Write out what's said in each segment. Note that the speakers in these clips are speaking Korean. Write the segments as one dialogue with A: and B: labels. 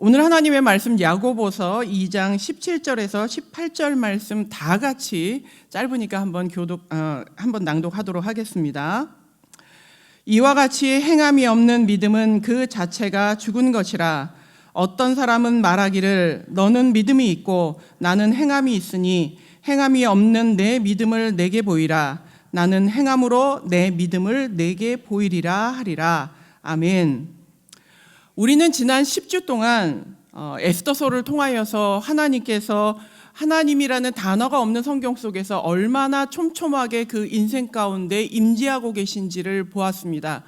A: 오늘 하나님의 말씀 야고보서 2장 17절에서 18절 말씀 다 같이 짧으니까 한번 낭독하도록 하겠습니다. 이와 같이 행함이 없는 믿음은 그 자체가 죽은 것이라. 어떤 사람은 말하기를 너는 믿음이 있고 나는 행함이 있으니 행함이 없는 내 믿음을 내게 보이라. 나는 행함으로 내 믿음을 내게 보이리라 하리라. 아멘. 우리는 지난 10주 동안 에스더서를 통하여서 하나님께서 하나님이라는 단어가 없는 성경 속에서 얼마나 촘촘하게 그 인생 가운데 임재하고 계신지를 보았습니다.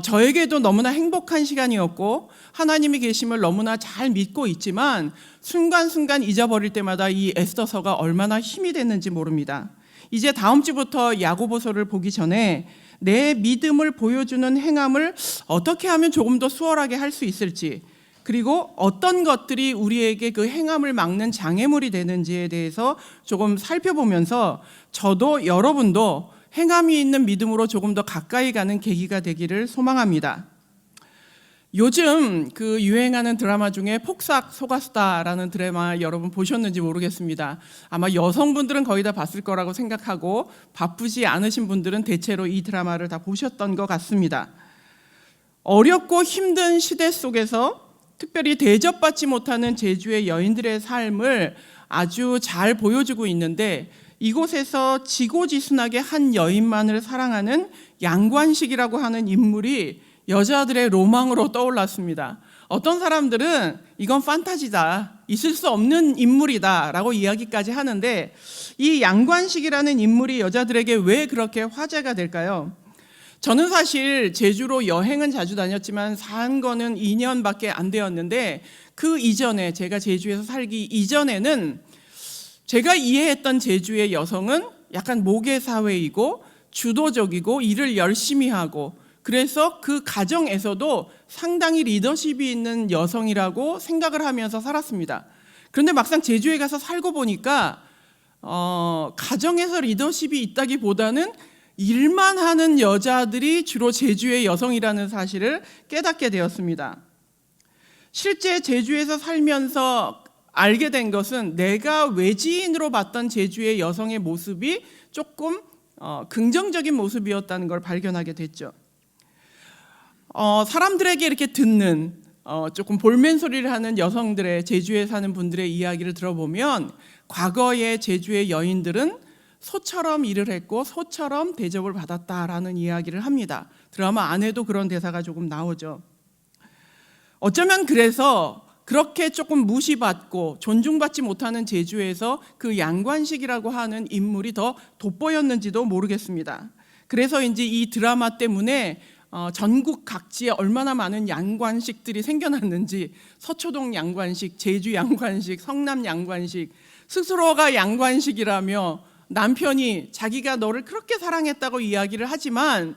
A: 저에게도 너무나 행복한 시간이었고 하나님이 계심을 너무나 잘 믿고 있지만 순간순간 잊어버릴 때마다 이 에스더서가 얼마나 힘이 됐는지 모릅니다. 이제 다음 주부터 야고보서를 보기 전에 내 믿음을 보여주는 행함을 어떻게 하면 조금 더 수월하게 할 수 있을지, 그리고 어떤 것들이 우리에게 그 행함을 막는 장애물이 되는지에 대해서 조금 살펴보면서 저도 여러분도 행함이 있는 믿음으로 조금 더 가까이 가는 계기가 되기를 소망합니다. 요즘 그 유행하는 드라마 중에 폭삭 속았수다라는 드라마 여러분 보셨는지 모르겠습니다. 아마 여성분들은 거의 다 봤을 거라고 생각하고 바쁘지 않으신 분들은 대체로 이 드라마를 다 보셨던 것 같습니다. 어렵고 힘든 시대 속에서 특별히 대접받지 못하는 제주의 여인들의 삶을 아주 잘 보여주고 있는데, 이곳에서 지고지순하게 한 여인만을 사랑하는 양관식이라고 하는 인물이 여자들의 로망으로 떠올랐습니다. 어떤 사람들은 이건 판타지다, 있을 수 없는 인물이다 라고 이야기까지 하는데, 이 양관식이라는 인물이 여자들에게 왜 그렇게 화제가 될까요? 저는 사실 제주로 여행은 자주 다녔지만 산 거는 2년밖에 안 되었는데, 그 이전에 제가 제주에서 살기 이전에는 제가 이해했던 제주의 여성은 약간 모계사회이고 주도적이고 일을 열심히 하고, 그래서 그 가정에서도 상당히 리더십이 있는 여성이라고 생각을 하면서 살았습니다. 그런데 막상 제주에 가서 살고 보니까 가정에서 리더십이 있다기보다는 일만 하는 여자들이 주로 제주의 여성이라는 사실을 깨닫게 되었습니다. 실제 제주에서 살면서 알게 된 것은 내가 외지인으로 봤던 제주의 여성의 모습이 조금 긍정적인 모습이었다는 걸 발견하게 됐죠. 사람들에게 이렇게 듣는 조금 볼멘소리를 하는 여성들의, 제주에 사는 분들의 이야기를 들어보면 과거의 제주의 여인들은 소처럼 일을 했고 소처럼 대접을 받았다라는 이야기를 합니다. 드라마 안에도 그런 대사가 조금 나오죠. 어쩌면 그래서 그렇게 조금 무시받고 존중받지 못하는 제주에서 그 양관식이라고 하는 인물이 더 돋보였는지도 모르겠습니다. 그래서인지 이 드라마 때문에 전국 각지에 얼마나 많은 양관식들이 생겨났는지, 서초동 양관식, 제주 양관식, 성남 양관식, 스스로가 양관식이라며 남편이 자기가 너를 그렇게 사랑했다고 이야기를 하지만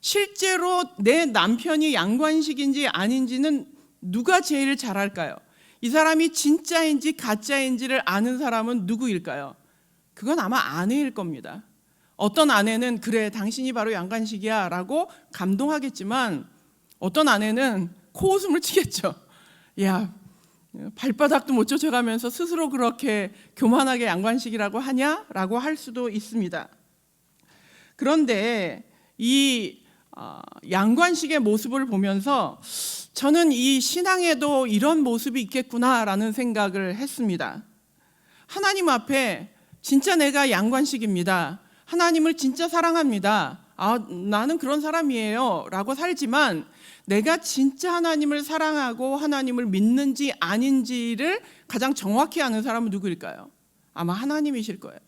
A: 실제로 내 남편이 양관식인지 아닌지는 누가 제일 잘 알까요? 이 사람이 진짜인지 가짜인지를 아는 사람은 누구일까요? 그건 아마 아내일 겁니다. 어떤 아내는 그래 당신이 바로 양관식이야 라고 감동하겠지만, 어떤 아내는 코웃음을 치겠죠. 야, 발바닥도 못 쫓아가면서 스스로 그렇게 교만하게 양관식이라고 하냐? 라고 할 수도 있습니다. 그런데 이 양관식의 모습을 보면서 저는 이 신앙에도 이런 모습이 있겠구나라는 생각을 했습니다. 하나님 앞에 진짜 내가 양관식입니다, 하나님을 진짜 사랑합니다, 나는 그런 사람이에요 라고 살지만, 내가 진짜 하나님을 사랑하고 하나님을 믿는지 아닌지를 가장 정확히 아는 사람은 누구일까요? 아마 하나님이실 거예요.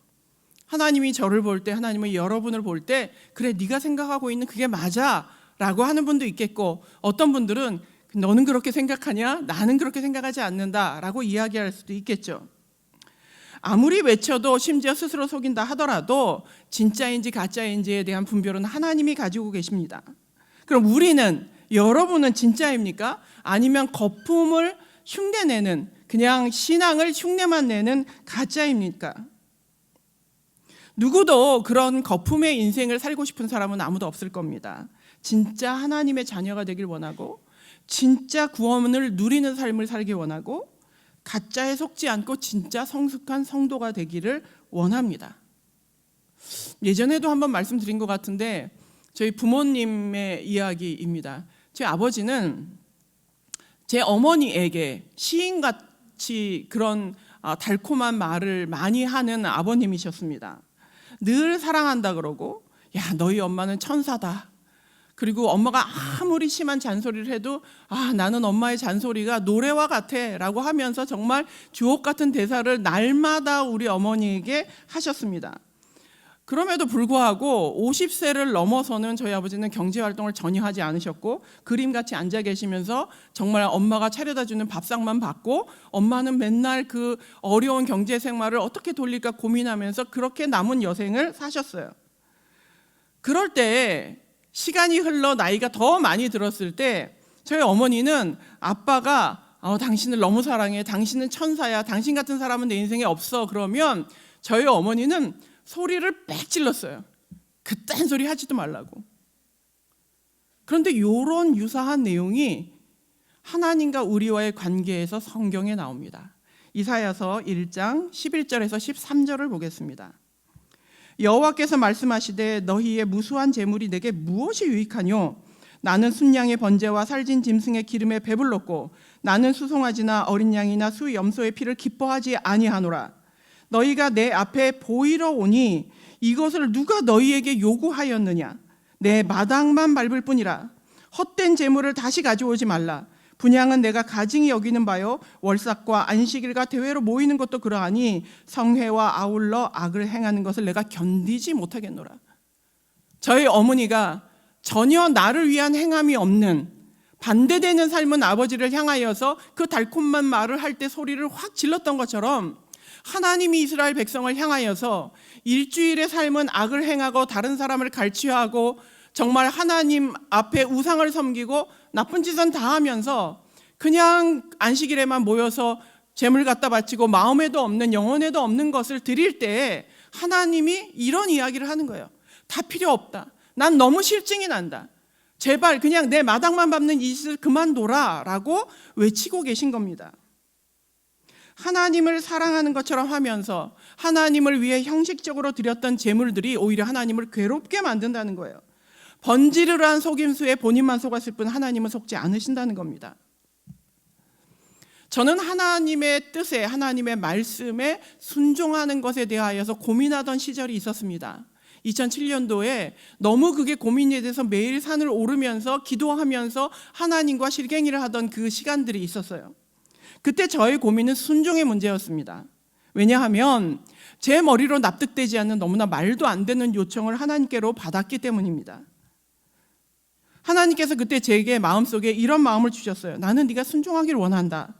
A: 하나님이 저를 볼 때, 하나님은 여러분을 볼 때 그래 네가 생각하고 있는 그게 맞아 라고 하는 분도 있겠고, 어떤 분들은 너는 그렇게 생각하냐? 나는 그렇게 생각하지 않는다 라고 이야기할 수도 있겠죠. 아무리 외쳐도, 심지어 스스로 속인다 하더라도 진짜인지 가짜인지에 대한 분별은 하나님이 가지고 계십니다. 그럼 우리는, 여러분은 진짜입니까? 아니면 거품을 흉내내는, 그냥 신앙을 흉내만 내는 가짜입니까? 누구도 그런 거품의 인생을 살고 싶은 사람은 아무도 없을 겁니다. 진짜 하나님의 자녀가 되길 원하고 진짜 구원을 누리는 삶을 살기 원하고 가짜에 속지 않고 진짜 성숙한 성도가 되기를 원합니다. 예전에도 한번 말씀드린 것 같은데 저희 부모님의 이야기입니다. 제 아버지는 제 어머니에게 시인같이 그런 달콤한 말을 많이 하는 아버님이셨습니다. 늘 사랑한다 그러고, 야, 너희 엄마는 천사다. 그리고 엄마가 아무리 심한 잔소리를 해도 나는 엄마의 잔소리가 노래와 같아 라고 하면서 정말 주옥 같은 대사를 날마다 우리 어머니에게 하셨습니다. 그럼에도 불구하고 50세를 넘어서는 저희 아버지는 경제활동을 전혀 하지 않으셨고 그림같이 앉아 계시면서 정말 엄마가 차려다 주는 밥상만 받고 엄마는 맨날 그 어려운 경제 생활을 어떻게 돌릴까 고민하면서 그렇게 남은 여생을 사셨어요. 그럴 때 시간이 흘러 나이가 더 많이 들었을 때 저희 어머니는 아빠가 당신을 너무 사랑해, 당신은 천사야, 당신 같은 사람은 내 인생에 없어 그러면 저희 어머니는 소리를 빽 질렀어요. 그딴 소리 하지도 말라고. 그런데 이런 유사한 내용이 하나님과 우리와의 관계에서 성경에 나옵니다. 이사야서 1장 11절에서 13절을 보겠습니다. 여호와께서 말씀하시되 너희의 무수한 재물이 내게 무엇이 유익하뇨? 나는 순양의 번제와 살진 짐승의 기름에 배불렀고 나는 수송아지나 어린 양이나 수염소의 피를 기뻐하지 아니하노라. 너희가 내 앞에 보이러 오니 이것을 누가 너희에게 요구하였느냐? 내 마당만 밟을 뿐이라. 헛된 재물을 다시 가져오지 말라. 분향은 내가 가증히 여기는 바요 월삭과 안식일과 대회로 모이는 것도 그러하니 성회와 아울러 악을 행하는 것을 내가 견디지 못하겠노라. 저희 어머니가 전혀 나를 위한 행함이 없는 반대되는 삶은 아버지를 향하여서 그 달콤한 말을 할 때 소리를 확 질렀던 것처럼 하나님이 이스라엘 백성을 향하여서 일주일의 삶은 악을 행하고 다른 사람을 갈취하고 정말 하나님 앞에 우상을 섬기고 나쁜 짓은 다 하면서 그냥 안식일에만 모여서 재물 갖다 바치고 마음에도 없는 영혼에도 없는 것을 드릴 때 하나님이 이런 이야기를 하는 거예요. 다 필요 없다. 난 너무 실증이 난다. 제발 그냥 내 마당만 밟는 이 짓을 그만둬라 라고 외치고 계신 겁니다. 하나님을 사랑하는 것처럼 하면서 하나님을 위해 형식적으로 드렸던 재물들이 오히려 하나님을 괴롭게 만든다는 거예요. 번지르르한 속임수에 본인만 속았을 뿐 하나님은 속지 않으신다는 겁니다. 저는 하나님의 뜻에 하나님의 말씀에 순종하는 것에 대하여서 고민하던 시절이 있었습니다. 2007년도에 너무 그게 고민이 돼서 매일 산을 오르면서 기도하면서 하나님과 실갱이를 하던 그 시간들이 있었어요. 그때 저의 고민은 순종의 문제였습니다. 왜냐하면 제 머리로 납득되지 않는 너무나 말도 안 되는 요청을 하나님께로 받았기 때문입니다. 하나님께서 그때 제게 마음속에 이런 마음을 주셨어요. 나는 네가 순종하기를 원한다.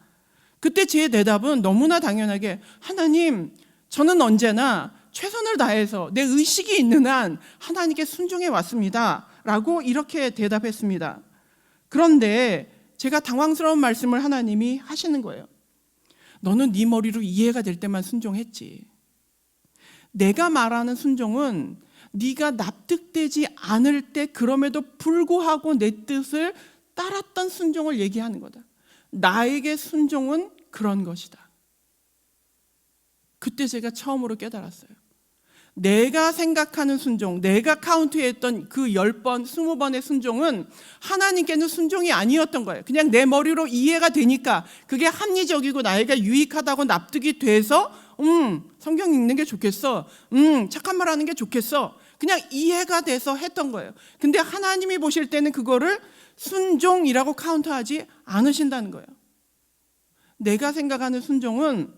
A: 그때 제 대답은 너무나 당연하게 하나님, 저는 언제나 최선을 다해서 내 의식이 있는 한 하나님께 순종해 왔습니다 라고 이렇게 대답했습니다. 그런데 제가 당황스러운 말씀을 하나님이 하시는 거예요. 너는 네 머리로 이해가 될 때만 순종했지. 내가 말하는 순종은 네가 납득되지 않을 때 그럼에도 불구하고 내 뜻을 따랐던 순종을 얘기하는 거다. 나에게 순종은 그런 것이다. 그때 제가 처음으로 깨달았어요. 내가 생각하는 순종, 내가 카운트했던 그 10번, 20번의 순종은 하나님께는 순종이 아니었던 거예요. 그냥 내 머리로 이해가 되니까 그게 합리적이고 나에게 유익하다고 납득이 돼서 성경 읽는 게 좋겠어. 착한 말 하는 게 좋겠어. 그냥 이해가 돼서 했던 거예요. 근데 하나님이 보실 때는 그거를 순종이라고 카운트하지 않으신다는 거예요. 내가 생각하는 순종은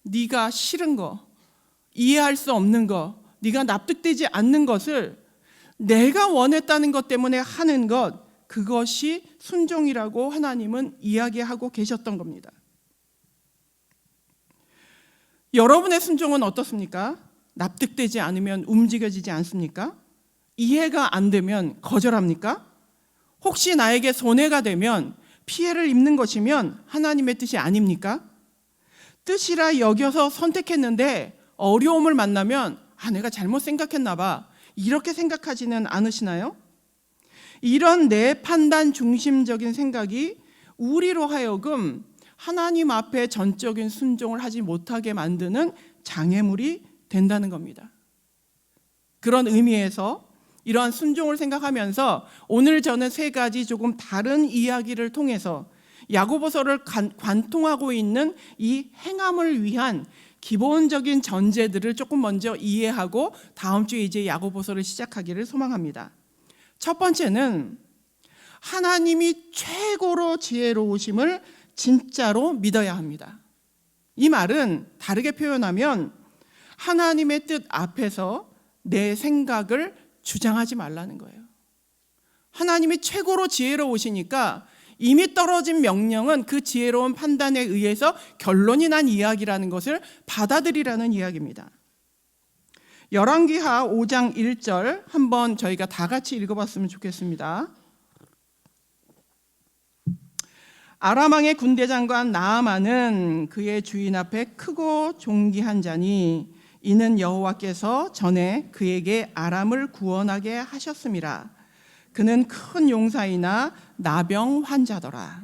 A: 네가 싫은 거, 이해할 수 없는 거, 네가 납득되지 않는 것을 내가 원했다는 것 때문에 하는 것, 그것이 순종이라고 하나님은 이야기하고 계셨던 겁니다. 여러분의 순종은 어떻습니까? 납득되지 않으면 움직여지지 않습니까? 이해가 안 되면 거절합니까? 혹시 나에게 손해가 되면 피해를 입는 것이면 하나님의 뜻이 아닙니까? 뜻이라 여겨서 선택했는데 어려움을 만나면 내가 잘못 생각했나 봐. 이렇게 생각하지는 않으시나요? 이런 내 판단 중심적인 생각이 우리로 하여금 하나님 앞에 전적인 순종을 하지 못하게 만드는 장애물이 된다는 겁니다. 그런 의미에서 이러한 순종을 생각하면서 오늘 저는 세 가지 조금 다른 이야기를 통해서 야고보서를 관통하고 있는 이 행함을 위한 기본적인 전제들을 조금 먼저 이해하고 다음 주에 이제 야고보서를 시작하기를 소망합니다. 첫 번째는 하나님이 최고로 지혜로우심을 진짜로 믿어야 합니다. 이 말은 다르게 표현하면 하나님의 뜻 앞에서 내 생각을 주장하지 말라는 거예요. 하나님이 최고로 지혜로우시니까 이미 떨어진 명령은 그 지혜로운 판단에 의해서 결론이 난 이야기라는 것을 받아들이라는 이야기입니다. 열왕기하 5장 1절 한번 저희가 다 같이 읽어봤으면 좋겠습니다. 아람 왕의 군대장관 나아만은 그의 주인 앞에 크고 존귀한 자니 이는 여호와께서 전에 그에게 아람을 구원하게 하셨음이라. 그는 큰 용사이나 나병 환자더라.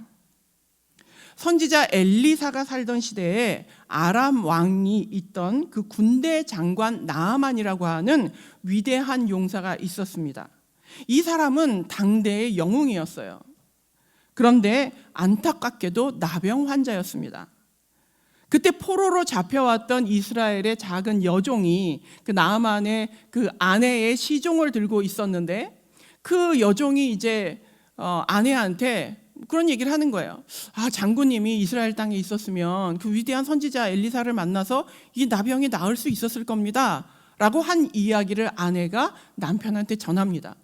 A: 선지자 엘리사가 살던 시대에 아람 왕이 있던 그 군대 장관 나아만이라고 하는 위대한 용사가 있었습니다. 이 사람은 당대의 영웅이었어요. 그런데 안타깝게도 나병 환자였습니다. 그때 포로로 잡혀왔던 이스라엘의 작은 여종이 그 나아만의 그 아내의 시종을 들고 있었는데 그 여종이 이제 아내한테 그런 얘기를 하는 거예요. 장군님이 이스라엘 땅에 있었으면 그 위대한 선지자 엘리사를 만나서 이 나병이 나을 수 있었을 겁니다 라고 한 이야기를 아내가 남편한테 전합니다.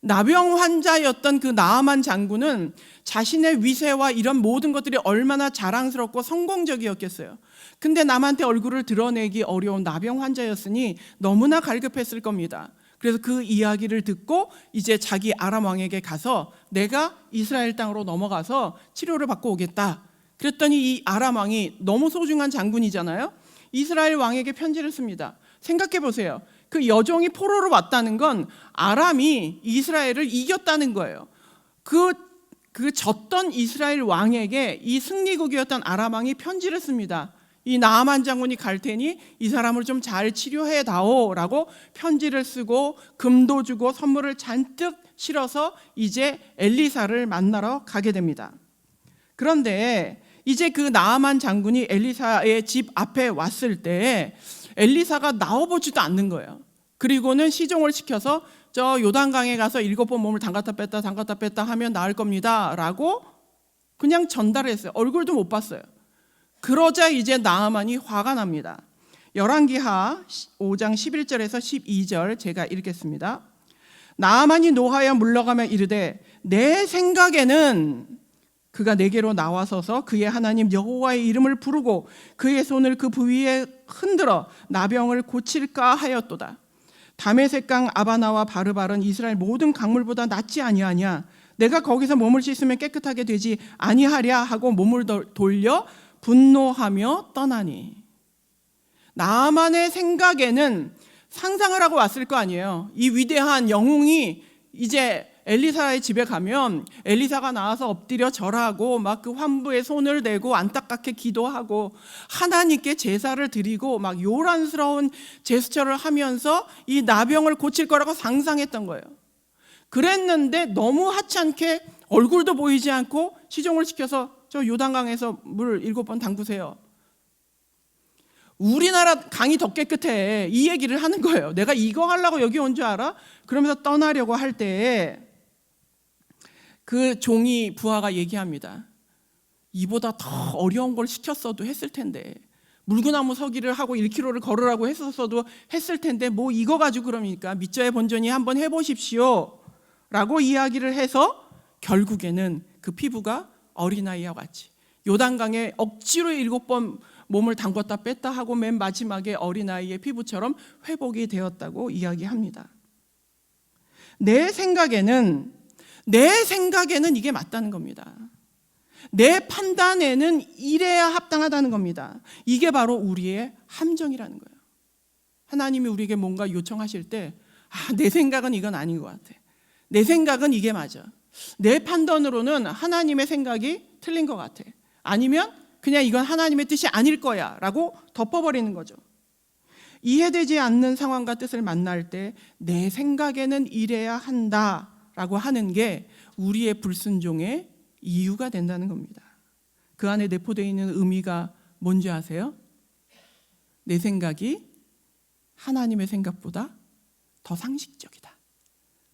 A: 나병 환자였던 그 나아만 장군은 자신의 위세와 이런 모든 것들이 얼마나 자랑스럽고 성공적이었겠어요. 근데 남한테 얼굴을 드러내기 어려운 나병 환자였으니 너무나 갈급했을 겁니다. 그래서 그 이야기를 듣고 이제 자기 아람 왕에게 가서 내가 이스라엘 땅으로 넘어가서 치료를 받고 오겠다. 그랬더니 이 아람 왕이 너무 소중한 장군이잖아요. 이스라엘 왕에게 편지를 씁니다. 생각해 보세요. 그 여종이 포로로 왔다는 건 아람이 이스라엘을 이겼다는 거예요. 그 졌던 이스라엘 왕에게 이 승리국이었던 아람 왕이 편지를 씁니다. 이 나아만 장군이 갈 테니 이 사람을 좀 잘 치료해 다오라고 편지를 쓰고 금도 주고 선물을 잔뜩 실어서 이제 엘리사를 만나러 가게 됩니다. 그런데 이제 그 나아만 장군이 엘리사의 집 앞에 왔을 때 엘리사가 나와보지도 않는 거예요. 그리고는 시종을 시켜서 저 요단강에 가서 7번 몸을 담갔다 뺐다 하면 나을 겁니다 라고 그냥 전달했어요. 얼굴도 못 봤어요. 그러자 이제 나아만이 화가 납니다. 열왕기하 5장 11절에서 12절 제가 읽겠습니다. 나아만이 노하여 물러가며 이르되 내 생각에는 그가 내게로 나와서서 그의 하나님 여호와의 이름을 부르고 그의 손을 그 부위에 흔들어 나병을 고칠까 하였도다. 다메섹강 아바나와 바르발은 이스라엘 모든 강물보다 낫지 아니하냐. 내가 거기서 몸을 씻으면 깨끗하게 되지 아니하랴 하고 몸을 돌려 분노하며 떠나니. 나아만의 생각에는 상상을 하고 왔을 거 아니에요. 이 위대한 영웅이 이제 엘리사의 집에 가면 엘리사가 나와서 엎드려 절하고 막 그 환부에 손을 대고 안타깝게 기도하고 하나님께 제사를 드리고 막 요란스러운 제스처를 하면서 이 나병을 고칠 거라고 상상했던 거예요. 그랬는데 너무 하찮게 얼굴도 보이지 않고 시종을 시켜서 저 요단강에서 물 7번 담그세요. 우리나라 강이 더 깨끗해. 이 얘기를 하는 거예요. 내가 이거 하려고 여기 온 줄 알아? 그러면서 떠나려고 할 때 그 종이 부하가 얘기합니다. 이보다 더 어려운 걸 시켰어도 했을 텐데, 물구나무 서기를 하고 1km를 걸으라고 했었어도 했을 텐데 뭐 이거 가지고 그러니까 밑져의 본전이 한번 해보십시오 라고 이야기를 해서 결국에는 그 피부가 어린아이와 같이 요단강에 억지로 7번 몸을 담궜다 뺐다 하고 맨 마지막에 어린아이의 피부처럼 회복이 되었다고 이야기합니다. 내 생각에는 이게 맞다는 겁니다. 내 판단에는 이래야 합당하다는 겁니다. 이게 바로 우리의 함정이라는 거예요. 하나님이 우리에게 뭔가 요청하실 때 내 생각은 이건 아닌 것 같아. 내 생각은 이게 맞아. 내 판단으로는 하나님의 생각이 틀린 것 같아. 아니면 그냥 이건 하나님의 뜻이 아닐 거야 라고 덮어버리는 거죠. 이해되지 않는 상황과 뜻을 만날 때 내 생각에는 이래야 한다라고 하는 게 우리의 불순종의 이유가 된다는 겁니다. 그 안에 내포되어 있는 의미가 뭔지 아세요? 내 생각이 하나님의 생각보다 더 상식적이다,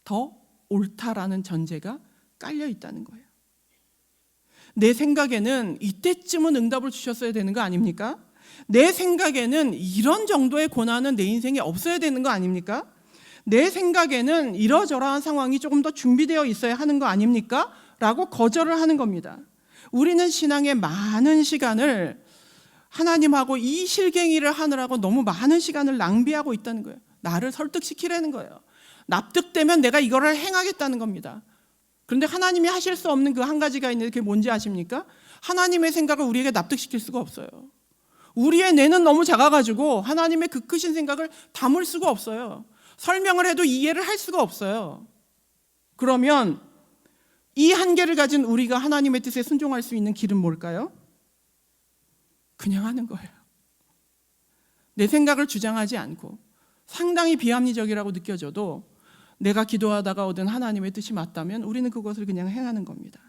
A: 더 옳다라는 전제가 깔려 있다는 거예요. 내 생각에는 이때쯤은 응답을 주셨어야 되는 거 아닙니까? 내 생각에는 이런 정도의 고난은 내 인생에 없어야 되는 거 아닙니까? 내 생각에는 이러저러한 상황이 조금 더 준비되어 있어야 하는 거 아닙니까? 라고 거절을 하는 겁니다. 우리는 신앙의 많은 시간을 하나님하고 이 실갱이를 하느라고 너무 많은 시간을 낭비하고 있다는 거예요. 나를 설득시키라는 거예요. 납득되면 내가 이거를 행하겠다는 겁니다. 그런데 하나님이 하실 수 없는 그 한 가지가 있는데 그게 뭔지 아십니까? 하나님의 생각을 우리에게 납득시킬 수가 없어요. 우리의 뇌는 너무 작아가지고 하나님의 그 크신 생각을 담을 수가 없어요. 설명을 해도 이해를 할 수가 없어요. 그러면 이 한계를 가진 우리가 하나님의 뜻에 순종할 수 있는 길은 뭘까요? 그냥 하는 거예요. 내 생각을 주장하지 않고 상당히 비합리적이라고 느껴져도 내가 기도하다가 얻은 하나님의 뜻이 맞다면 우리는 그것을 그냥 행하는 겁니다.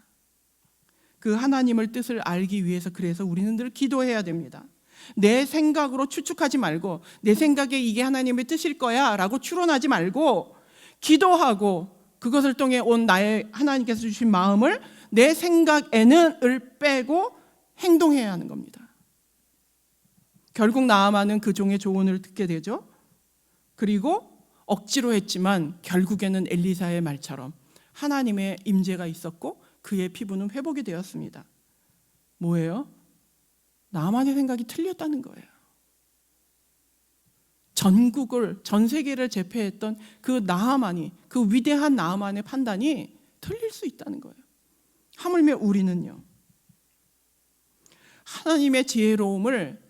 A: 그 하나님의 뜻을 알기 위해서 그래서 우리는 늘 기도해야 됩니다. 내 생각으로 추측하지 말고 내 생각에 이게 하나님의 뜻일 거야 라고 추론하지 말고 기도하고 그것을 통해 온 나의 하나님께서 주신 마음을 내 생각에는을 빼고 행동해야 하는 겁니다. 결국 나아만은 그 종의 조언을 듣게 되죠. 그리고 억지로 했지만 결국에는 엘리사의 말처럼 하나님의 임재가 있었고 그의 피부는 회복이 되었습니다. 뭐예요? 나만의 생각이 틀렸다는 거예요. 전 세계를 제패했던 그 나하만이, 그 위대한 나하만의 판단이 틀릴 수 있다는 거예요. 하물며 우리는요, 하나님의 지혜로움을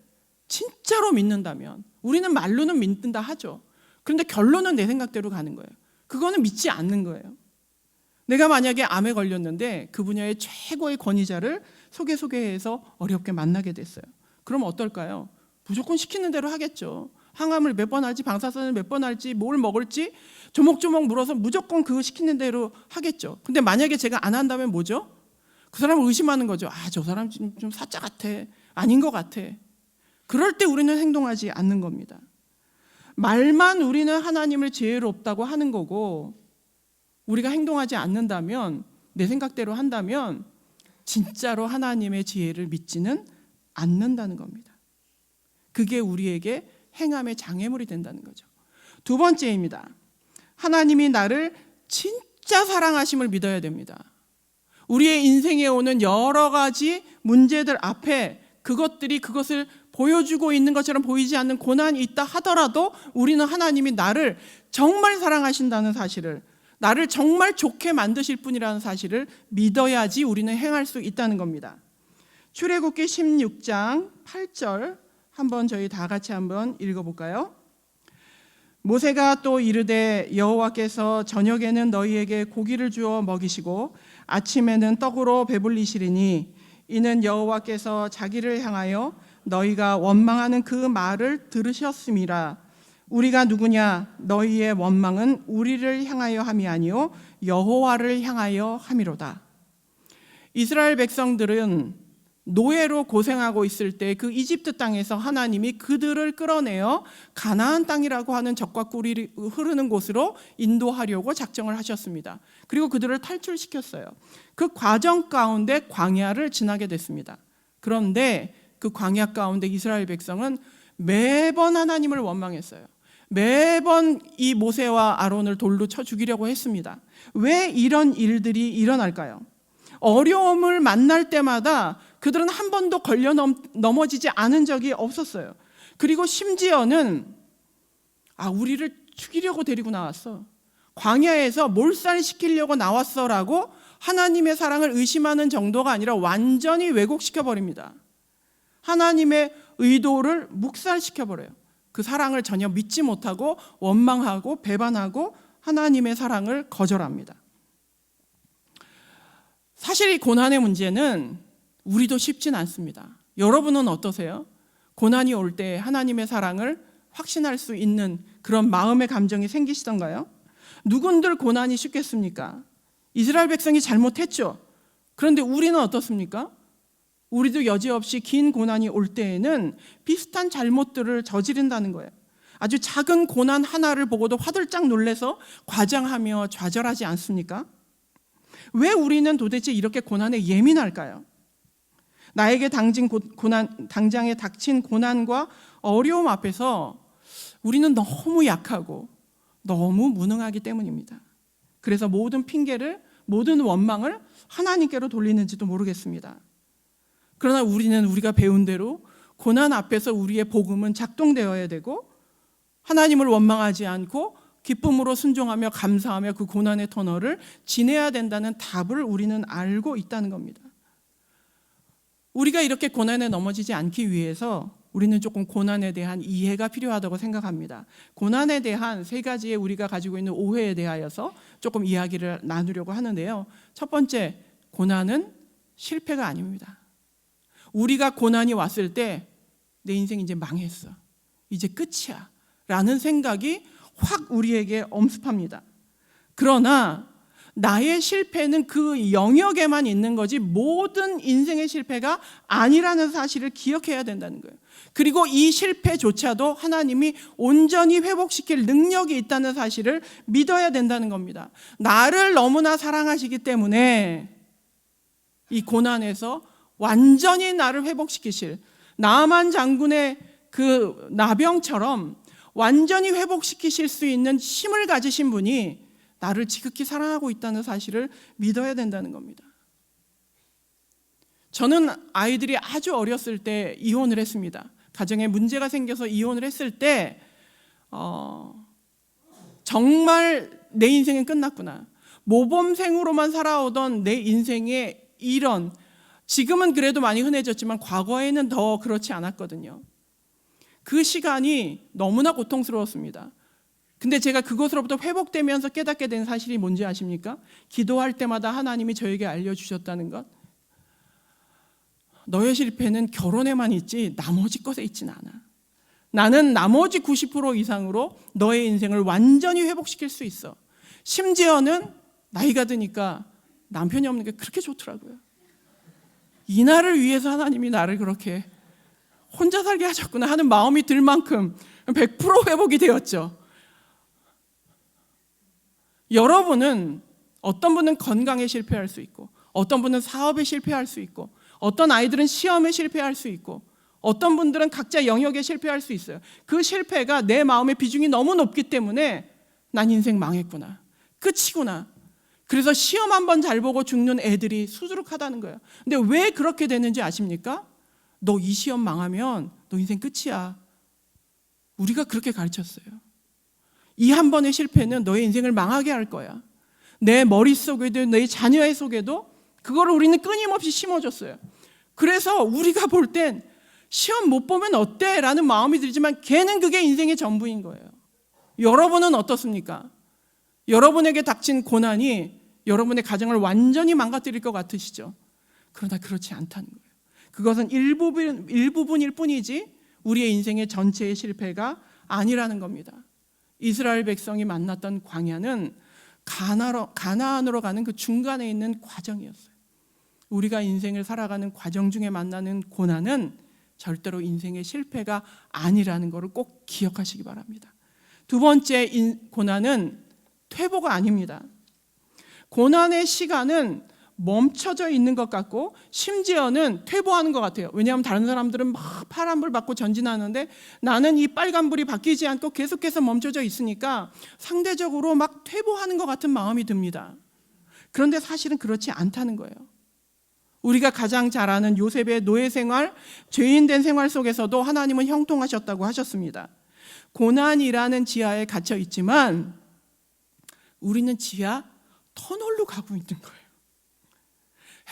A: 진짜로 믿는다면 우리는 말로는 믿는다 하죠. 그런데 결론은 내 생각대로 가는 거예요. 그거는 믿지 않는 거예요. 내가 만약에 암에 걸렸는데 그 분야의 최고의 권위자를 소개해서 어렵게 만나게 됐어요. 그럼 어떨까요? 무조건 시키는 대로 하겠죠. 항암을 몇 번 할지, 방사선을 몇 번 할지, 뭘 먹을지 조목조목 물어서 무조건 그거 시키는 대로 하겠죠. 근데 만약에 제가 안 한다면 뭐죠? 그 사람을 의심하는 거죠. 저 사람 좀 사짜 같아. 아닌 것 같아. 그럴 때 우리는 행동하지 않는 겁니다. 말만 우리는 하나님을 지혜롭다고 하는 거고 우리가 행동하지 않는다면, 내 생각대로 한다면 진짜로 하나님의 지혜를 믿지는 않는다는 겁니다. 그게 우리에게 행함의 장애물이 된다는 거죠. 두 번째입니다. 하나님이 나를 진짜 사랑하심을 믿어야 됩니다. 우리의 인생에 오는 여러 가지 문제들 앞에 그것을 보여주고 있는 것처럼 보이지 않는 고난이 있다 하더라도 우리는 하나님이 나를 정말 사랑하신다는 사실을, 나를 정말 좋게 만드실 분이라는 사실을 믿어야지 우리는 행할 수 있다는 겁니다. 출애굽기 16장 8절 한번 저희 다 같이 한번 읽어볼까요? 모세가 또 이르되 여호와께서 저녁에는 너희에게 고기를 주어 먹이시고 아침에는 떡으로 배불리시리니 이는 여호와께서 자기를 향하여 너희가 원망하는 그 말을 들으셨음이라. 우리가 누구냐? 너희의 원망은 우리를 향하여 함이 아니요 여호와를 향하여 함이로다. 이스라엘 백성들은 노예로 고생하고 있을 때 그 이집트 땅에서 하나님이 그들을 끌어내어 가나안 땅이라고 하는 젖과 꿀이 흐르는 곳으로 인도하려고 작정을 하셨습니다. 그리고 그들을 탈출시켰어요. 그 과정 가운데 광야를 지나게 됐습니다. 그런데 그 광야 가운데 이스라엘 백성은 매번 하나님을 원망했어요. 매번 이 모세와 아론을 돌로 쳐 죽이려고 했습니다. 왜 이런 일들이 일어날까요? 어려움을 만날 때마다 그들은 한 번도 걸려 넘어지지 않은 적이 없었어요. 그리고 심지어는 우리를 죽이려고 데리고 나왔어. 광야에서 몰살시키려고 나왔어라고 하나님의 사랑을 의심하는 정도가 아니라 완전히 왜곡시켜버립니다. 하나님의 의도를 묵살시켜버려요. 그 사랑을 전혀 믿지 못하고 원망하고 배반하고 하나님의 사랑을 거절합니다. 사실 이 고난의 문제는 우리도 쉽진 않습니다. 여러분은 어떠세요? 고난이 올 때 하나님의 사랑을 확신할 수 있는 그런 마음의 감정이 생기시던가요? 누군들 고난이 쉽겠습니까? 이스라엘 백성이 잘못했죠. 그런데 우리는 어떻습니까? 우리도 여지없이 긴 고난이 올 때에는 비슷한 잘못들을 저지른다는 거예요. 아주 작은 고난 하나를 보고도 화들짝 놀래서 과장하며 좌절하지 않습니까? 왜 우리는 도대체 이렇게 고난에 예민할까요? 나에게 당장에 닥친 고난과 어려움 앞에서 우리는 너무 약하고 너무 무능하기 때문입니다. 그래서 모든 핑계를, 모든 원망을 하나님께로 돌리는지도 모르겠습니다. 그러나 우리는 우리가 배운 대로 고난 앞에서 우리의 복음은 작동되어야 되고, 하나님을 원망하지 않고 기쁨으로 순종하며 감사하며 그 고난의 터널을 지내야 된다는 답을 우리는 알고 있다는 겁니다. 우리가 이렇게 고난에 넘어지지 않기 위해서 우리는 조금 고난에 대한 이해가 필요하다고 생각합니다. 고난에 대한 세 가지의 우리가 가지고 있는 오해에 대하여서 조금 이야기를 나누려고 하는데요. 첫 번째, 고난은 실패가 아닙니다. 우리가 고난이 왔을 때 내 인생 이제 망했어, 이제 끝이야 라는 생각이 확 우리에게 엄습합니다. 그러나 나의 실패는 그 영역에만 있는 거지 모든 인생의 실패가 아니라는 사실을 기억해야 된다는 거예요. 그리고 이 실패조차도 하나님이 온전히 회복시킬 능력이 있다는 사실을 믿어야 된다는 겁니다. 나를 너무나 사랑하시기 때문에 이 고난에서 완전히 나를 회복시키실, 나만 장군의 그 나병처럼 완전히 회복시키실 수 있는 힘을 가지신 분이 나를 지극히 사랑하고 있다는 사실을 믿어야 된다는 겁니다. 저는 아이들이 아주 어렸을 때 이혼을 했습니다. 가정에 문제가 생겨서 이혼을 했을 때 정말 내 인생은 끝났구나, 모범생으로만 살아오던 내 인생의 이런, 지금은 그래도 많이 흔해졌지만 과거에는 더 그렇지 않았거든요. 그 시간이 너무나 고통스러웠습니다. 근데 제가 그것으로부터 회복되면서 깨닫게 된 사실이 뭔지 아십니까? 기도할 때마다 하나님이 저에게 알려주셨다는 것. 너의 실패는 결혼에만 있지 나머지 것에 있지는 않아. 나는 나머지 90% 이상으로 너의 인생을 완전히 회복시킬 수 있어. 심지어는 나이가 드니까 남편이 없는 게 그렇게 좋더라고요. 이날을 위해서 하나님이 나를 그렇게 혼자 살게 하셨구나 하는 마음이 들 만큼 100% 회복이 되었죠. 여러분은, 어떤 분은 건강에 실패할 수 있고, 어떤 분은 사업에 실패할 수 있고, 어떤 아이들은 시험에 실패할 수 있고, 어떤 분들은 각자 영역에 실패할 수 있어요. 그 실패가 내 마음의 비중이 너무 높기 때문에 난 인생 망했구나, 끝이구나, 그래서 시험 한번 잘 보고 죽는 애들이 수두룩하다는 거예요. 근데 왜 그렇게 되는지 아십니까? 너 이 시험 망하면 너 인생 끝이야. 우리가 그렇게 가르쳤어요. 이 한 번의 실패는 너의 인생을 망하게 할 거야. 내 머릿속에도 내 자녀의 속에도 그거를 우리는 끊임없이 심어줬어요. 그래서 우리가 볼 땐 시험 못 보면 어때? 라는 마음이 들지만 걔는 그게 인생의 전부인 거예요. 여러분은 어떻습니까? 여러분에게 닥친 고난이 여러분의 가정을 완전히 망가뜨릴 것 같으시죠? 그러나 그렇지 않다는 거예요. 그것은 일부분일 뿐이지 우리의 인생의 전체의 실패가 아니라는 겁니다. 이스라엘 백성이 만났던 광야는 가나안으로 가는 그 중간에 있는 과정이었어요. 우리가 인생을 살아가는 과정 중에 만나는 고난은 절대로 인생의 실패가 아니라는 것을 꼭 기억하시기 바랍니다. 두 번째 고난은 퇴보가 아닙니다. 고난의 시간은 멈춰져 있는 것 같고 심지어는 퇴보하는 것 같아요. 왜냐하면 다른 사람들은 막 파란불 받고 전진하는데 나는 이 빨간불이 바뀌지 않고 계속해서 멈춰져 있으니까 상대적으로 막 퇴보하는 것 같은 마음이 듭니다. 그런데 사실은 그렇지 않다는 거예요. 우리가 가장 잘 아는 요셉의 노예 생활, 죄인된 생활 속에서도 하나님은 형통하셨다고 하셨습니다. 고난이라는 지하에 갇혀 있지만 우리는 지하 터널로 가고 있는 거예요.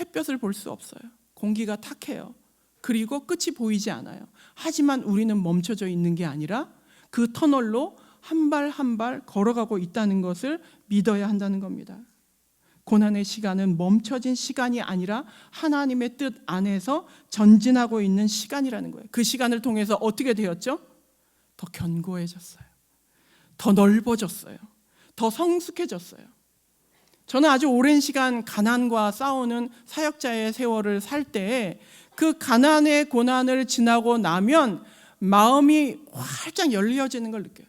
A: 햇볕을 볼 수 없어요. 공기가 탁해요. 그리고 끝이 보이지 않아요. 하지만 우리는 멈춰져 있는 게 아니라 그 터널로 한 발 한 발 걸어가고 있다는 것을 믿어야 한다는 겁니다. 고난의 시간은 멈춰진 시간이 아니라 하나님의 뜻 안에서 전진하고 있는 시간이라는 거예요. 그 시간을 통해서 어떻게 되었죠? 더 견고해졌어요. 더 넓어졌어요. 더 성숙해졌어요. 저는 아주 오랜 시간 가난과 싸우는 사역자의 세월을 살 때 그 가난의 고난을 지나고 나면 마음이 활짝 열려지는 걸 느껴요.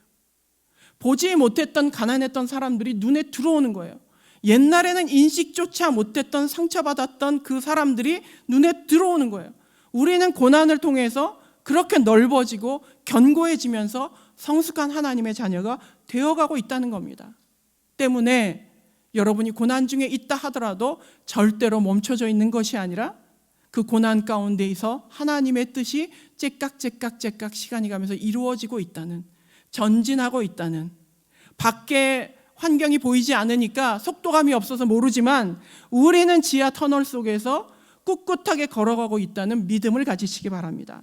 A: 보지 못했던 가난했던 사람들이 눈에 들어오는 거예요. 옛날에는 인식조차 못했던 상처받았던 그 사람들이 눈에 들어오는 거예요. 우리는 고난을 통해서 그렇게 넓어지고 견고해지면서 성숙한 하나님의 자녀가 되어가고 있다는 겁니다. 때문에 여러분이 고난 중에 있다 하더라도 절대로 멈춰져 있는 것이 아니라 그 고난 가운데에서 하나님의 뜻이 째깍째깍째깍 시간이 가면서 이루어지고 있다는, 전진하고 있다는, 밖에 환경이 보이지 않으니까 속도감이 없어서 모르지만 우리는 지하 터널 속에서 꿋꿋하게 걸어가고 있다는 믿음을 가지시기 바랍니다.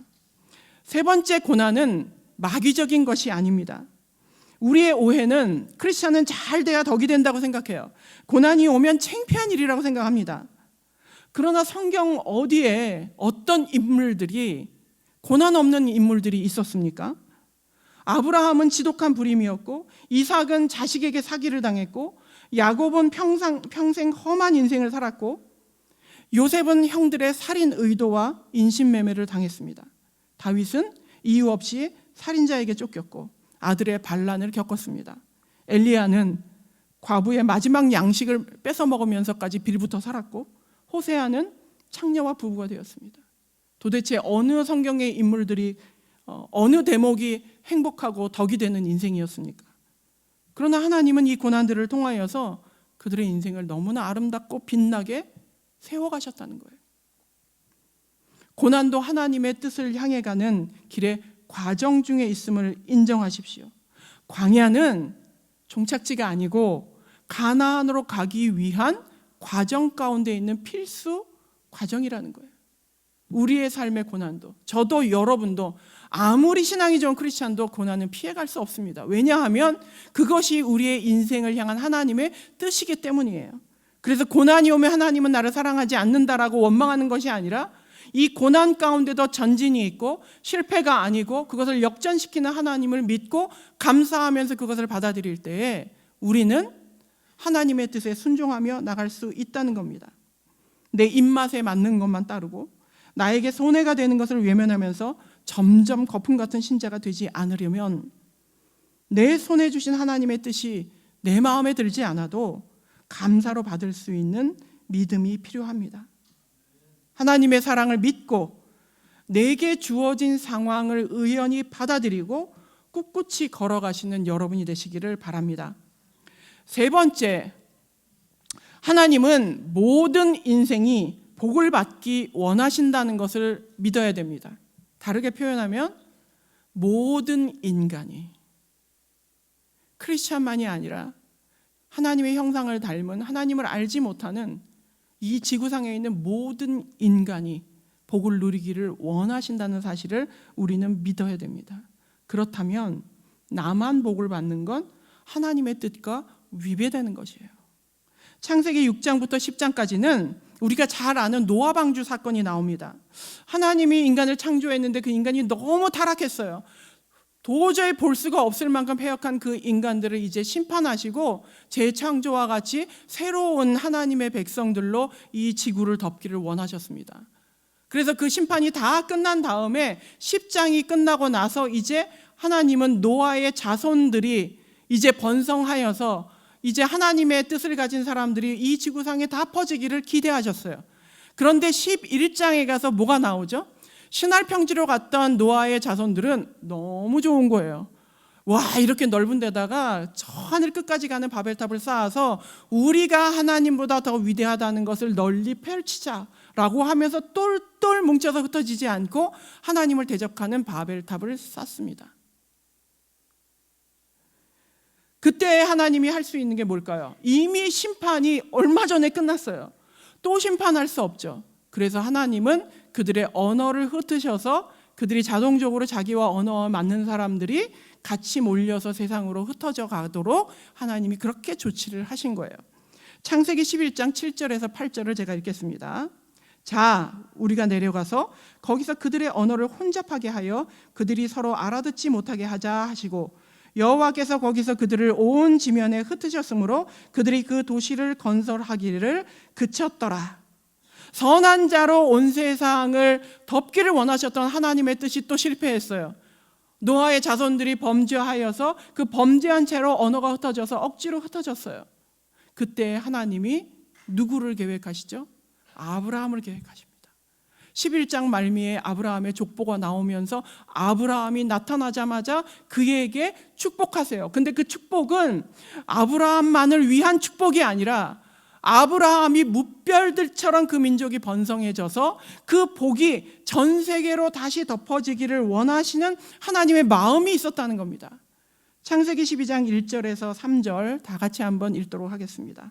A: 세 번째 고난은 마귀적인 것이 아닙니다. 우리의 오해는 크리스찬은 잘 돼야 덕이 된다고 생각해요. 고난이 오면 창피한 일이라고 생각합니다. 그러나 성경 어디에 어떤 인물들이 고난 없는 인물들이 있었습니까? 아브라함은 지독한 불임이었고, 이삭은 자식에게 사기를 당했고, 야곱은 평생 험한 인생을 살았고, 요셉은 형들의 살인 의도와 인신매매를 당했습니다. 다윗은 이유 없이 살인자에게 쫓겼고 아들의 반란을 겪었습니다. 엘리야는 과부의 마지막 양식을 뺏어 먹으면서까지 빌부터 살았고, 호세아는 창녀와 부부가 되었습니다. 도대체 어느 성경의 인물들이 어느 대목이 행복하고 덕이 되는 인생이었습니까? 그러나 하나님은 이 고난들을 통하여서 그들의 인생을 너무나 아름답고 빛나게 세워가셨다는 거예요. 고난도 하나님의 뜻을 향해 가는 길의 과정 중에 있음을 인정하십시오. 광야는 종착지가 아니고 가나안으로 가기 위한 과정 가운데 있는 필수 과정이라는 거예요. 우리의 삶의 고난도, 저도 여러분도 아무리 신앙이 좋은 크리스찬도 고난은 피해갈 수 없습니다. 왜냐하면 그것이 우리의 인생을 향한 하나님의 뜻이기 때문이에요. 그래서 고난이 오면 하나님은 나를 사랑하지 않는다라고 원망하는 것이 아니라 이 고난 가운데도 전진이 있고 실패가 아니고 그것을 역전시키는 하나님을 믿고 감사하면서 그것을 받아들일 때에 우리는 하나님의 뜻에 순종하며 나갈 수 있다는 겁니다. 내 입맛에 맞는 것만 따르고 나에게 손해가 되는 것을 외면하면서 점점 거품 같은 신자가 되지 않으려면 내 손에 주신 하나님의 뜻이 내 마음에 들지 않아도 감사로 받을 수 있는 믿음이 필요합니다. 하나님의 사랑을 믿고 내게 주어진 상황을 의연히 받아들이고 꿋꿋이 걸어가시는 여러분이 되시기를 바랍니다. 세 번째, 하나님은 모든 인생이 복을 받기 원하신다는 것을 믿어야 됩니다. 다르게 표현하면 모든 인간이, 크리스찬만이 아니라 하나님의 형상을 닮은 하나님을 알지 못하는 이 지구상에 있는 모든 인간이 복을 누리기를 원하신다는 사실을 우리는 믿어야 됩니다. 그렇다면 나만 복을 받는 건 하나님의 뜻과 위배되는 것이에요. 창세기 6장부터 10장까지는 우리가 잘 아는 노아 방주 사건이 나옵니다. 하나님이 인간을 창조했는데 그 인간이 너무 타락했어요. 도저히 볼 수가 없을 만큼 패역한 그 인간들을 이제 심판하시고 재창조와 같이 새로운 하나님의 백성들로 이 지구를 덮기를 원하셨습니다. 그래서 그 심판이 다 끝난 다음에 10장이 끝나고 나서 이제 하나님은 노아의 자손들이 이제 번성하여서 이제 하나님의 뜻을 가진 사람들이 이 지구상에 다 퍼지기를 기대하셨어요. 그런데 11장에 가서 뭐가 나오죠? 신할 평지로 갔던 노아의 자손들은 너무 좋은 거예요. 와, 이렇게 넓은 데다가 저 하늘 끝까지 가는 바벨탑을 쌓아서 우리가 하나님보다 더 위대하다는 것을 널리 펼치자라고 하면서 똘똘 뭉쳐서 흩어지지 않고 하나님을 대적하는 바벨탑을 쌓습니다. 그때 하나님이 할 수 있는 게 뭘까요? 이미 심판이 얼마 전에 끝났어요. 또 심판할 수 없죠. 그래서 하나님은 그들의 언어를 흩으셔서 그들이 자동적으로 자기와 언어와 맞는 사람들이 같이 몰려서 세상으로 흩어져 가도록 하나님이 그렇게 조치를 하신 거예요. 창세기 11장 7절에서 8절을 제가 읽겠습니다. 자, 우리가 내려가서 거기서 그들의 언어를 혼잡하게 하여 그들이 서로 알아듣지 못하게 하자 하시고, 여호와께서 거기서 그들을 온 지면에 흩으셨으므로 그들이 그 도시를 건설하기를 그쳤더라. 선한 자로 온 세상을 덮기를 원하셨던 하나님의 뜻이 또 실패했어요. 노아의 자손들이 범죄하여서 그 범죄한 채로 언어가 흩어져서 억지로 흩어졌어요. 그때 하나님이 누구를 계획하시죠? 아브라함을 계획하십니다. 11장 말미에 아브라함의 족보가 나오면서 아브라함이 나타나자마자 그에게 축복하세요. 근데 그 축복은 아브라함만을 위한 축복이 아니라 아브라함이 무별들처럼 그 민족이 번성해져서 그 복이 전 세계로 다시 덮어지기를 원하시는 하나님의 마음이 있었다는 겁니다. 창세기 12장 1절에서 3절 다 같이 한번 읽도록 하겠습니다.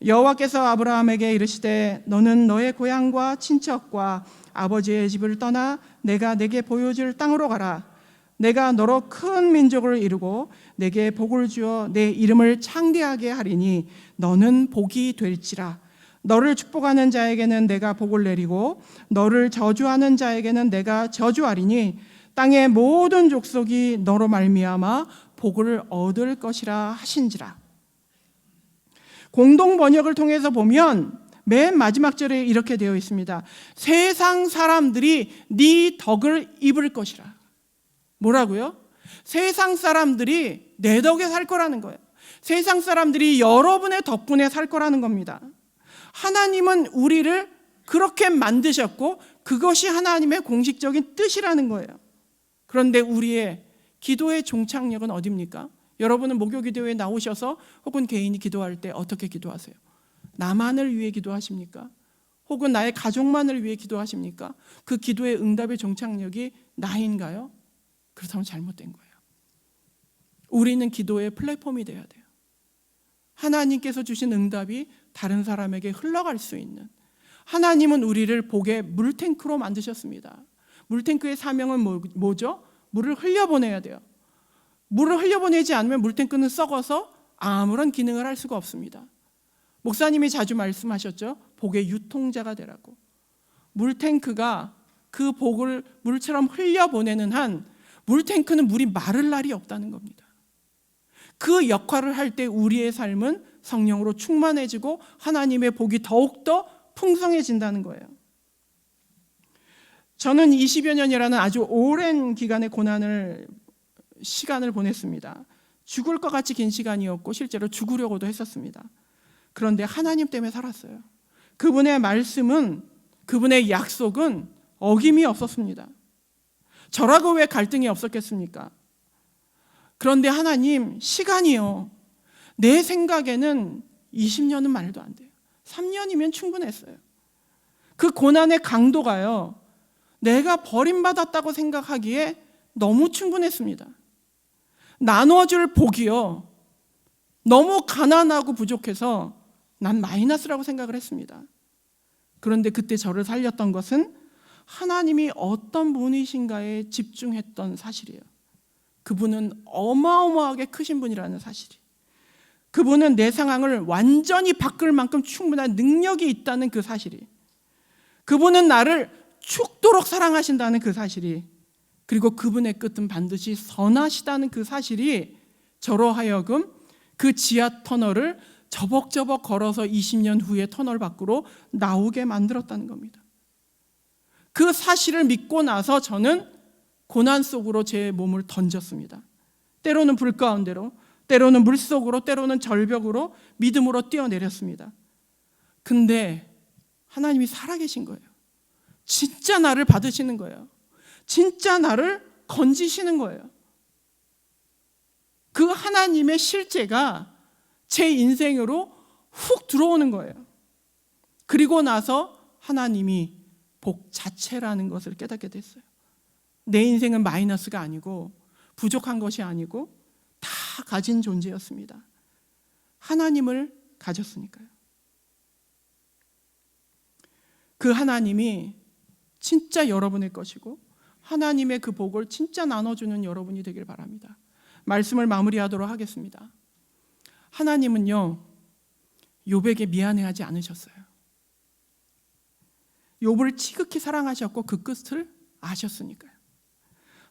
A: 여호와께서 아브라함에게 이르시되 너는 너의 고향과 친척과 아버지의 집을 떠나 내가 내게 보여줄 땅으로 가라. 내가 너로 큰 민족을 이루고 내게 복을 주어 내 이름을 창대하게 하리니 너는 복이 될지라. 너를 축복하는 자에게는 내가 복을 내리고 너를 저주하는 자에게는 내가 저주하리니 땅의 모든 족속이 너로 말미암아 복을 얻을 것이라 하신지라. 공동 번역을 통해서 보면 맨 마지막 절에 이렇게 되어 있습니다. 세상 사람들이 네 덕을 입을 것이라. 뭐라고요? 세상 사람들이 내 덕에 살 거라는 거예요. 세상 사람들이 여러분의 덕분에 살 거라는 겁니다. 하나님은 우리를 그렇게 만드셨고 그것이 하나님의 공식적인 뜻이라는 거예요. 그런데 우리의 기도의 종착역은 어디입니까? 여러분은 목요기도에 나오셔서 혹은 개인이 기도할 때 어떻게 기도하세요? 나만을 위해 기도하십니까? 혹은 나의 가족만을 위해 기도하십니까? 그 기도의 응답의 종착역이 나인가요? 그렇다면 잘못된 거예요. 우리는 기도의 플랫폼이 돼야 돼요. 하나님께서 주신 응답이 다른 사람에게 흘러갈 수 있는, 하나님은 우리를 복의 물탱크로 만드셨습니다. 물탱크의 사명은 뭐죠? 물을 흘려보내야 돼요. 물을 흘려보내지 않으면 물탱크는 썩어서 아무런 기능을 할 수가 없습니다. 목사님이 자주 말씀하셨죠? 복의 유통자가 되라고. 물탱크가 그 복을 물처럼 흘려보내는 한 물탱크는 물이 마를 날이 없다는 겁니다. 그 역할을 할 때 우리의 삶은 성령으로 충만해지고 하나님의 복이 더욱더 풍성해진다는 거예요. 저는 20여 년이라는 아주 오랜 기간의 시간을 보냈습니다. 죽을 것 같이 긴 시간이었고 실제로 죽으려고도 했었습니다. 그런데 하나님 때문에 살았어요. 그분의 말씀은, 그분의 약속은 어김이 없었습니다. 저라고 왜 갈등이 없었겠습니까? 그런데 하나님, 시간이요. 내 생각에는 20년은 말도 안 돼요. 3년이면 충분했어요. 그 고난의 강도가요, 내가 버림받았다고 생각하기에 너무 충분했습니다. 나눠줄 복이요, 너무 가난하고 부족해서 난 마이너스라고 생각을 했습니다. 그런데 그때 저를 살렸던 것은 하나님이 어떤 분이신가에 집중했던 사실이에요. 그분은 어마어마하게 크신 분이라는 사실이, 그분은 내 상황을 완전히 바꿀 만큼 충분한 능력이 있다는 그 사실이, 그분은 나를 죽도록 사랑하신다는 그 사실이, 그리고 그분의 끝은 반드시 선하시다는 그 사실이 저로 하여금 그 지하 터널을 저벅저벅 걸어서 20년 후에 터널 밖으로 나오게 만들었다는 겁니다. 그 사실을 믿고 나서 저는 고난 속으로 제 몸을 던졌습니다. 때로는 불 가운데로, 때로는 물속으로, 때로는 절벽으로 믿음으로 뛰어내렸습니다. 근데 하나님이 살아계신 거예요. 진짜 나를 받으시는 거예요. 진짜 나를 건지시는 거예요. 그 하나님의 실제가 제 인생으로 훅 들어오는 거예요. 그리고 나서 하나님이 복 자체라는 것을 깨닫게 됐어요. 내 인생은 마이너스가 아니고 부족한 것이 아니고 다 가진 존재였습니다. 하나님을 가졌으니까요. 그 하나님이 진짜 여러분의 것이고 하나님의 그 복을 진짜 나눠주는 여러분이 되길 바랍니다. 말씀을 마무리하도록 하겠습니다. 하나님은요, 욥에게 미안해하지 않으셨어요. 욥을 지극히 사랑하셨고 그 끝을 아셨으니까요.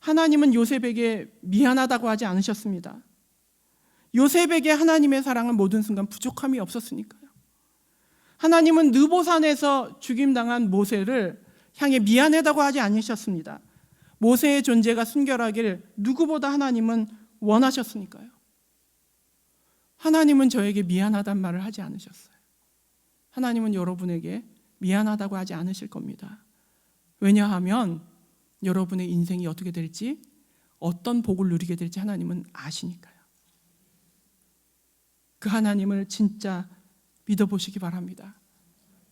A: 하나님은 요셉에게 미안하다고 하지 않으셨습니다. 요셉에게 하나님의 사랑은 모든 순간 부족함이 없었으니까요. 하나님은 느보산에서 죽임당한 모세를 향해 미안하다고 하지 않으셨습니다. 모세의 존재가 순결하길 누구보다 하나님은 원하셨으니까요. 하나님은 저에게 미안하단 말을 하지 않으셨어요. 하나님은 여러분에게 미안하다고 하지 않으실 겁니다. 왜냐하면 여러분의 인생이 어떻게 될지, 어떤 복을 누리게 될지 하나님은 아시니까요. 그 하나님을 진짜 믿어보시기 바랍니다.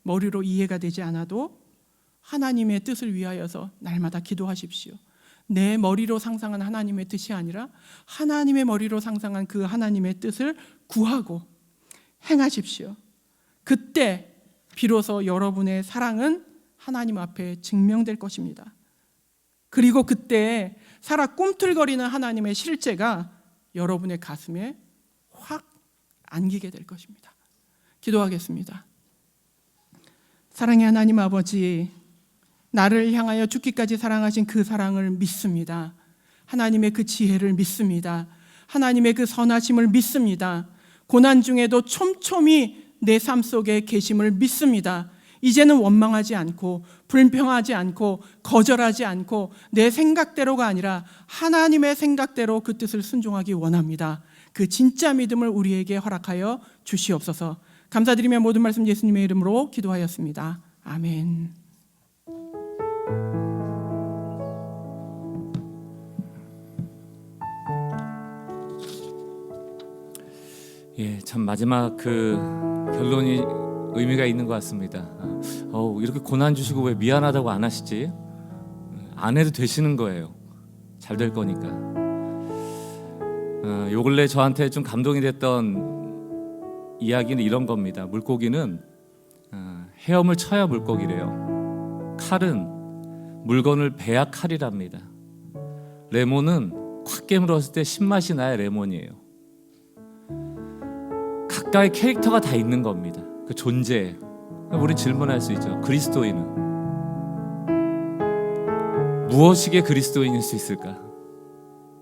A: 머리로 이해가 되지 않아도 하나님의 뜻을 위하여서 날마다 기도하십시오. 내 머리로 상상한 하나님의 뜻이 아니라 하나님의 머리로 상상한 그 하나님의 뜻을 구하고 행하십시오. 그때 비로소 여러분의 사랑은 하나님 앞에 증명될 것입니다. 그리고 그때 살아 꿈틀거리는 하나님의 실제가 여러분의 가슴에 확 안기게 될 것입니다. 기도하겠습니다. 사랑의 하나님 아버지, 나를 향하여 죽기까지 사랑하신 그 사랑을 믿습니다. 하나님의 그 지혜를 믿습니다. 하나님의 그 선하심을 믿습니다. 고난 중에도 촘촘히 내 삶 속에 계심을 믿습니다. 이제는 원망하지 않고 불평하지 않고 거절하지 않고 내 생각대로가 아니라 하나님의 생각대로 그 뜻을 순종하기 원합니다. 그 진짜 믿음을 우리에게 허락하여 주시옵소서. 감사드리며 모든 말씀 예수님의 이름으로 기도하였습니다. 아멘.
B: 참 마지막 그 결론이 의미가 있는 것 같습니다. 이렇게 고난 주시고 왜 미안하다고 안 하시지? 안 해도 되시는 거예요. 잘 될 거니까. 요 근래 저한테 좀 감동이 됐던 이야기는 이런 겁니다. 물고기는 헤엄을 쳐야 물고기래요. 칼은 물건을 베야 칼이랍니다. 레몬은 콱 깨물었을 때 신맛이 나야 레몬이에요. 각각의 캐릭터가 다 있는 겁니다. 그 존재. 우리 질문할 수 있죠. 그리스도인은 무엇이게 그리스도인일 수 있을까?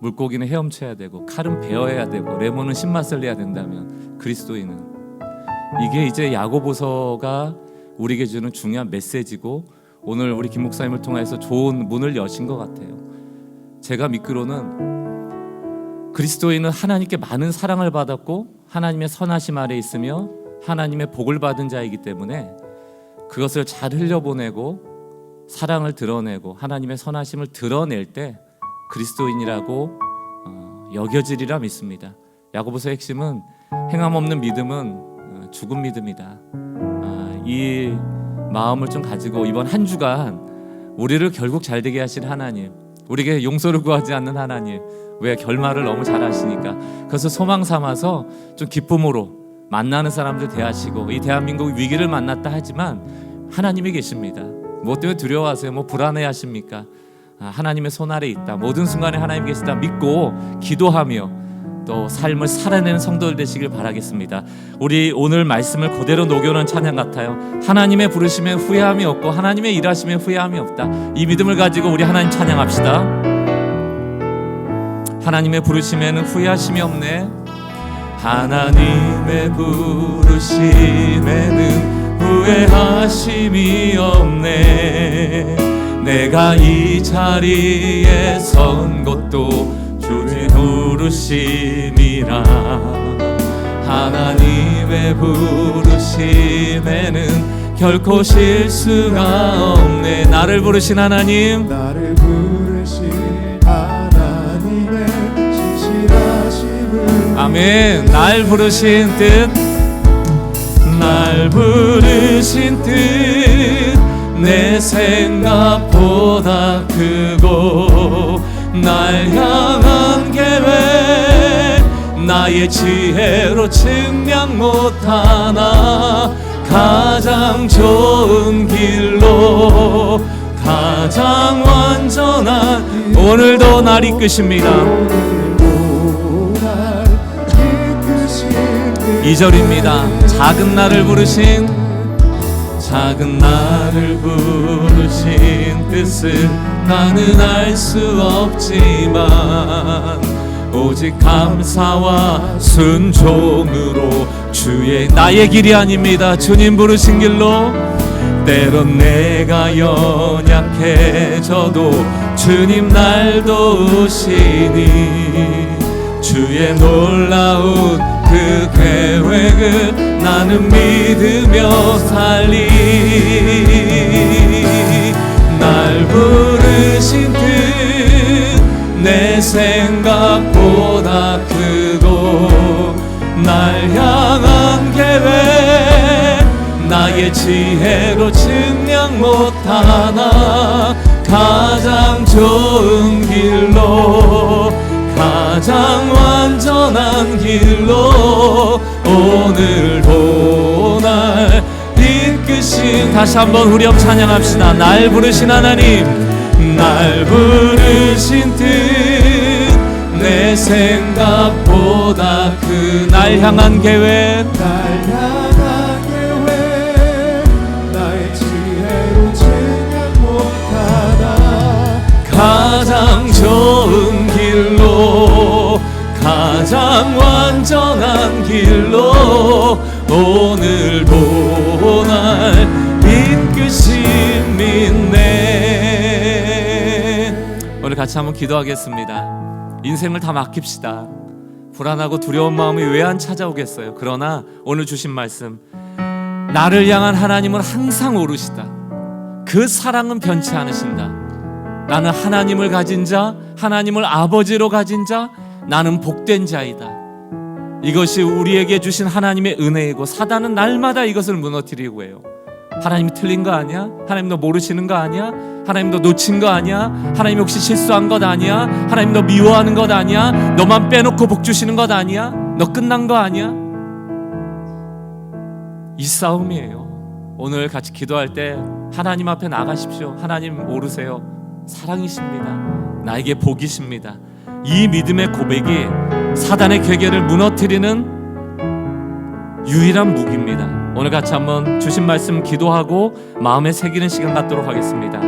B: 물고기는 헤엄쳐야 되고 칼은 베어야 되고 레몬은 신맛을 내야 된다면 그리스도인은, 이게 이제 야고보서가 우리에게 주는 중요한 메시지고 오늘 우리 김 목사님을 통해서 좋은 문을 여신 것 같아요. 제가 믿기로는 그리스도인은 하나님께 많은 사랑을 받았고 하나님의 선하심 아래 있으며 하나님의 복을 받은 자이기 때문에 그것을 잘 흘려보내고 사랑을 드러내고 하나님의 선하심을 드러낼 때 그리스도인이라고 여겨지리라 믿습니다. 야고보서의 핵심은 행함 없는 믿음은 죽은 믿음이다. 이 마음을 좀 가지고 이번 한 주간 우리를 결국 잘되게 하실 하나님, 우리에게 용서를 구하지 않는 하나님, 왜 결말을 너무 잘 아시니까 그래서 소망 삼아서 좀 기쁨으로 만나는 사람들 대하시고, 이 대한민국 위기를 만났다 하지만 하나님이 계십니다. 뭐 때문에 두려워하세요? 뭐 불안해하십니까? 하나님의 손 아래 있다. 모든 순간에 하나님 계시다 믿고 기도하며 또 삶을 살아내는 성도들 되시길 바라겠습니다. 우리 오늘 말씀을 그대로 녹여놓은 찬양 같아요. 하나님의 부르심에 후회함이 없고 하나님의 일하심에 후회함이 없다. 이 믿음을 가지고 우리 하나님 찬양합시다. 하나님의 부르심에는 후회하심이 없네. 하나님의 부르심에는 후회하심이 없네. 내가 이 자리에 선 것도 주의 부르심이라. 하나님의 부르심에는 결코 실수가 없네. 나를 부르신 하나님,
C: 나를 부르신 하나님의 신실하심을.
B: 아멘. 날 부르신 뜻, 날 부르신 뜻 내 생각보다 크고 날 향한 계획 나의 지혜로 증명 못하나 가장 좋은 길로 가장 완전한 오늘도 날 이끄십니다. 2절입니다. 작은 나를 부르신 뜻을 나는 알 수 없지만 오직 감사와 순종으로 주의 나의 길이 아닙니다. 주님 부르신 길로 때론 내가 연약해져도 주님 날 도우시니 주의 놀라운 그 계획을 나는 믿으며 살리. 날 부르신 뜻 내 생각보다 크고 날 향한 계획 나의 지혜로 증량 못하나 가장 좋은 길로 가장 완전한 길로 오늘도 날 이끄신 다시 한번 우리 함 찬양합시다. 날 부르신 하나님 날 부르신 뜻 내 생각보다 그 날 향한 계획
C: 날 향한 계획 나의 지혜로 증량 못하나
B: 가장 좋은 길로 가장 완전한 길로 오늘도 날 이끄심 믿네. 오늘 같이 한번 기도하겠습니다. 인생을 다 맡깁시다. 불안하고 두려운 마음이 왜 안 찾아오겠어요? 그러나 오늘 주신 말씀 나를 향한 하나님은 항상 오르시다. 그 사랑은 변치 않으신다. 나는 하나님을 가진 자, 하나님을 아버지로 가진 자, 나는 복된 자이다. 이것이 우리에게 주신 하나님의 은혜이고 사단은 날마다 이것을 무너뜨리고 해요. 하나님이 틀린 거 아니야? 하나님 너 모르시는 거 아니야? 하나님 너 놓친 거 아니야? 하나님 혹시 실수한 것 아니야? 하나님 너 미워하는 것 아니야? 너만 빼놓고 복 주시는 것 아니야? 너 끝난 거 아니야? 이 싸움이에요. 오늘 같이 기도할 때 하나님 앞에 나가십시오. 하나님 오르세요. 사랑이십니다. 나에게 복이십니다. 이 믿음의 고백이 사단의 괴계를 무너뜨리는 유일한 무기입니다. 오늘 같이 한번 주신 말씀 기도하고 마음에 새기는 시간 갖도록 하겠습니다.